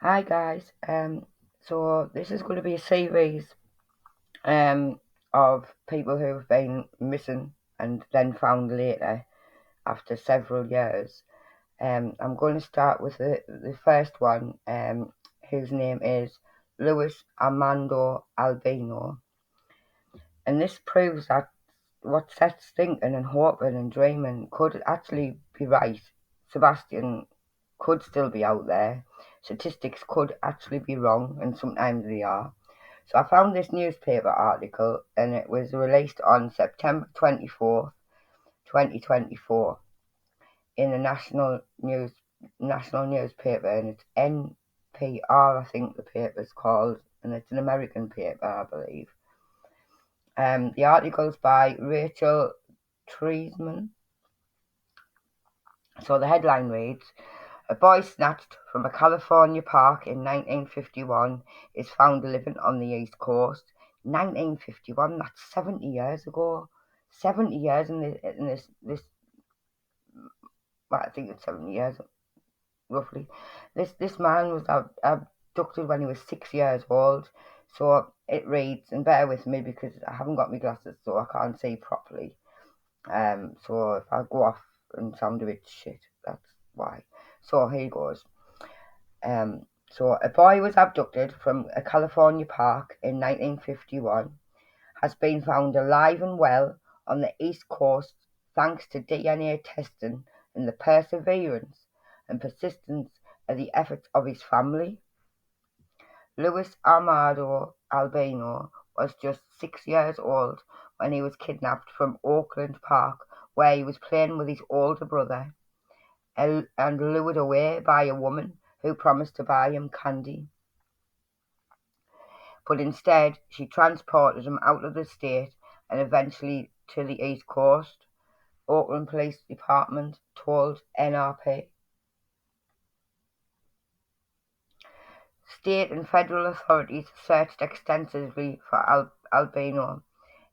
Hi guys. So this is going to be a series of people who have been missing and then found later after several years. I'm going to start with the first one, whose name is Luis Armando Albino, and this proves that what Seth's thinking and hoping and dreaming could actually be right. Sebastian could still be out there. Statistics could actually be wrong, and sometimes they are. So I found this newspaper article, and it was released on September 24th, 2024, in the national newspaper, and it's NPR, I think the paper's called, and it's an American paper, I believe. The article's by Rachel Treisman. So the headline reads: A boy snatched from a California park in 1951 is found living on the East Coast. 1951, that's 70 years ago. 70 years well, I think it's 70 years roughly. This man was abducted when he was 6 years old. So it reads, and bear with me because I haven't got my glasses, so I can't see properly. So if I go off and sound a bit shit, that's why. So here goes. So a boy was abducted from a California park in 1951, has been found alive and well on the East Coast thanks to DNA testing and the perseverance and persistence of the efforts of his family. Luis Armando Albino was just 6 years old when he was kidnapped from Oakland Park, where he was playing with his older brother and lured away by a woman who promised to buy him candy. But instead, she transported him out of the state and eventually to the East Coast, Oakland Police Department told NRP. State and federal authorities searched extensively for Albino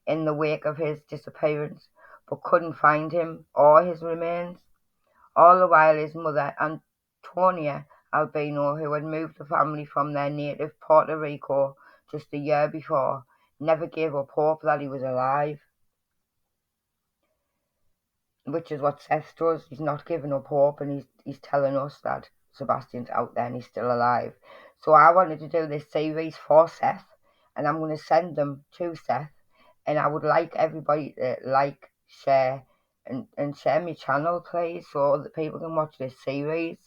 in the wake of his disappearance, but couldn't find him or his remains. All the while his mother, Antonia Albino, who had moved the family from their native Puerto Rico just a year before, never gave up hope that he was alive. Which is what Seth does. He's not giving up hope, and he's telling us that Sebastian's out there and he's still alive. So I wanted to do this series for Seth, and I'm going to send them to Seth, and I would like everybody to like, share, and share my channel, please, so that people can watch this series.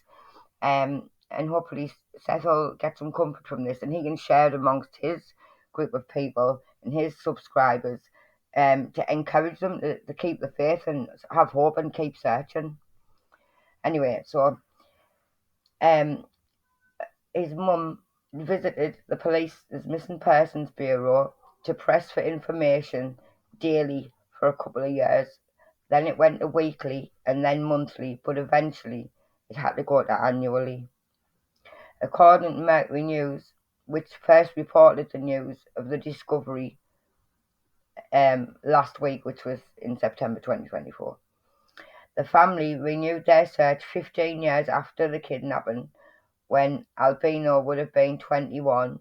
And hopefully Seth will get some comfort from this, and he can share it amongst his group of people and his subscribers, to encourage them to keep the faith and have hope and keep searching. Anyway, so um, his mum visited the police's missing persons bureau to press for information daily for a couple of years. Then it went to weekly and then monthly, but eventually it had to go to annually. According to Mercury News, which first reported the news of the discovery last week, which was in September 2024. The family renewed their search 15 years after the kidnapping, when Albino would have been 21.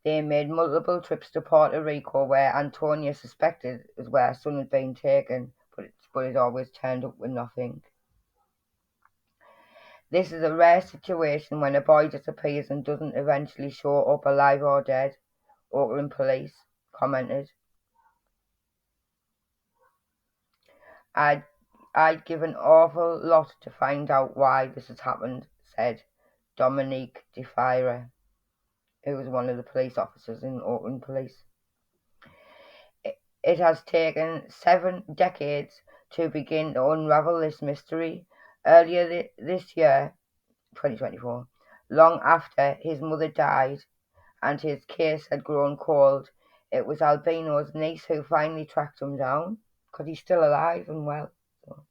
They made multiple trips to Puerto Rico, where Antonia suspected is where her son had been taken, but it always turned up with nothing. This is a rare situation when a boy disappears and doesn't eventually show up alive or dead, Oakland police commented. I'd, I'd give an awful lot to find out why this has happened, said Dominique DeFire, who was one of the police officers in Oakland Police. It has taken 7 decades to begin to unravel this mystery. Earlier this year, 2024, long after his mother died and his case had grown cold, it was Albino's niece who finally tracked him down, because he's still alive and well. So.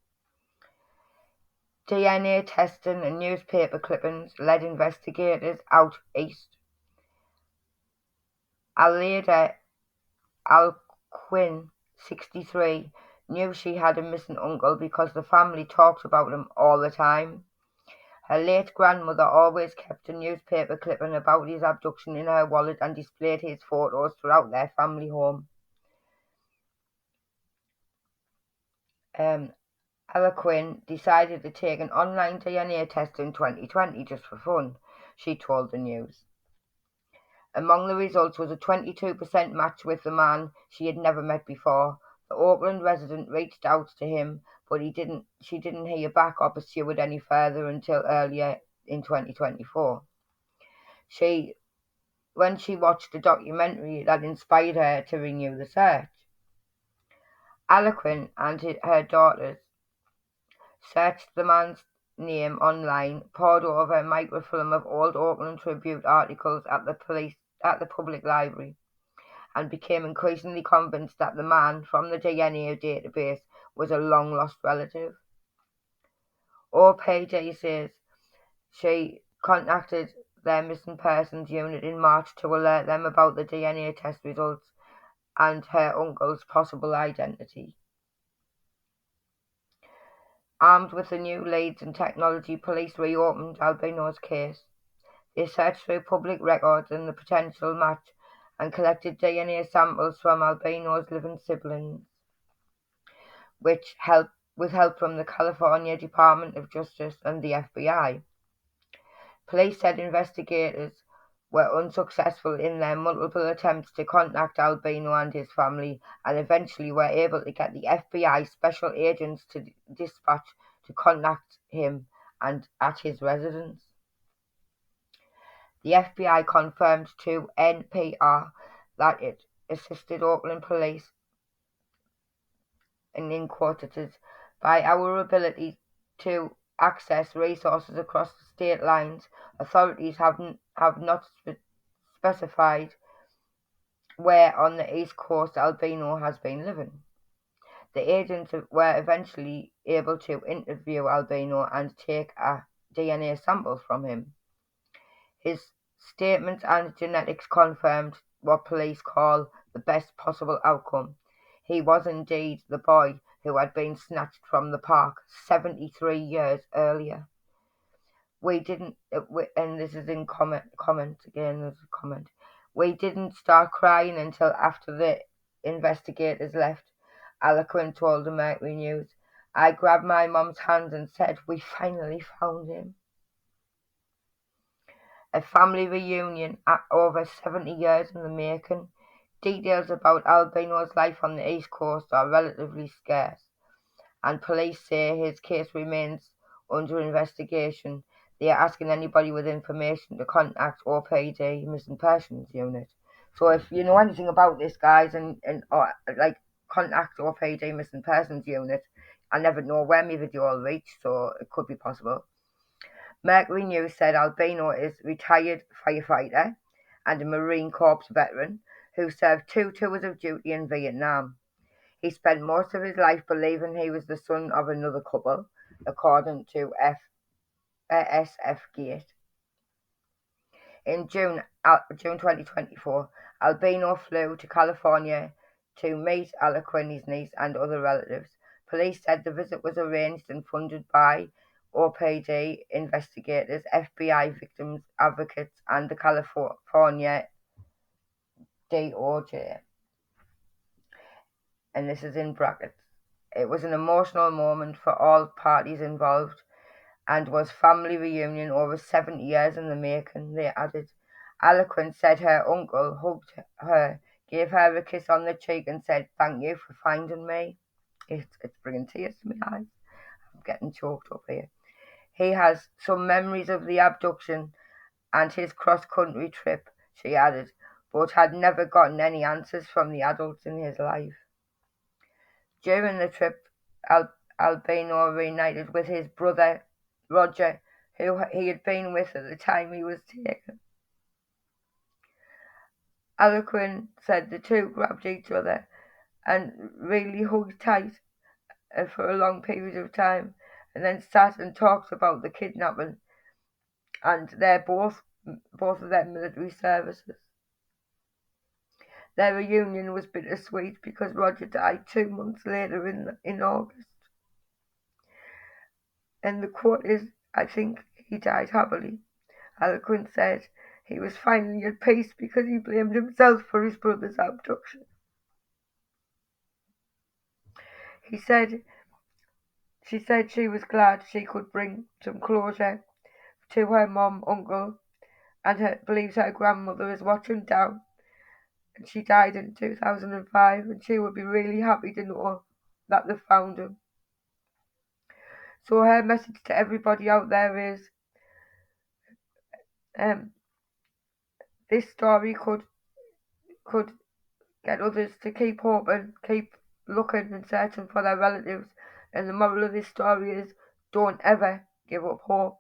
DNA testing and newspaper clippings led investigators out east. Aleida Alquin, 63, knew she had a missing uncle because the family talked about him all the time. Her late grandmother always kept a newspaper clipping about his abduction in her wallet and displayed his photos throughout their family home. Quinn decided to take an online DNA test in 2020 just for fun, she told the news. Among the results was a 22% match with the man she had never met before. The Auckland resident reached out to him, but she didn't hear back or pursue it any further until earlier in 2024. When she watched a documentary that inspired her to renew the search. Quinn and her daughters searched the man's name online, pored over a microfilm of old Auckland Tribune articles at the public library, and became increasingly convinced that the man from the DNA database was a long-lost relative. OPJ says she contacted their missing persons unit in March to alert them about the DNA test results and her uncle's possible identity. Armed with the new leads and technology, police reopened Albino's case. They searched through public records and the potential match and collected DNA samples from Albino's living siblings, with help from the California Department of Justice and the FBI. Police said investigators were unsuccessful in their multiple attempts to contact Albino and his family, and eventually were able to get the FBI special agents to dispatch to contact him and at his residence. The FBI confirmed to NPR that it assisted Auckland police, and in quotes, by our ability to access resources across the state lines. Authorities have not specified where on the East Coast Albino has been living. The agents were eventually able to interview Albino and take a DNA sample from him. His statements and genetics confirmed what police call the best possible outcome. He was indeed the boy who had been snatched from the park 73 years earlier. We didn't, and this is in comment again, there's a comment. We didn't start crying until after the investigators left, Quinn told the Mercury News. I grabbed my mum's hand and said, we finally found him. A family reunion at over 70 years in the making. Details about Albino's life on the East Coast are relatively scarce, and police say his case remains under investigation. They are asking anybody with information to contact OPD Missing Persons Unit. So if you know anything about this, guys, and or like contact OPD Missing Persons Unit. I never know where my video will reach, so it could be possible. Mercury News said Albino is a retired firefighter and a Marine Corps veteran who served 2 tours of duty in Vietnam. He spent most of his life believing he was the son of another couple, according to SF Gate. In June 2024, Albino flew to California to meet Quinn, his niece, and other relatives. Police said the visit was arranged and funded by OPD investigators, FBI victims advocates, and the California DOJ. And this is in brackets. It was an emotional moment for all parties involved and was family reunion over 70 years in the making, they added. Quinn said her uncle hugged her, gave her a kiss on the cheek and said, thank you for finding me. It's bringing tears to my eyes. I'm getting choked up here. He has some memories of the abduction and his cross-country trip, she added, but had never gotten any answers from the adults in his life. During the trip, Albino reunited with his brother, Roger, who he had been with at the time he was taken. Quinn said the two grabbed each other and really hugged tight for a long period of time, and then sat and talked about the kidnapping and their both of their military services. Their reunion was bittersweet because Roger died 2 months later in August. And the quote is, I think he died happily. Eloquent said he was finally at peace because he blamed himself for his brother's abduction. She said she was glad she could bring some closure to her mom, uncle, and believes her grandmother is watching down. And she died in 2005, and she would be really happy to know that they found him. So her message to everybody out there is, this story could get others to keep hoping, keep looking and searching for their relatives. And the moral of this story is, don't ever give up hope.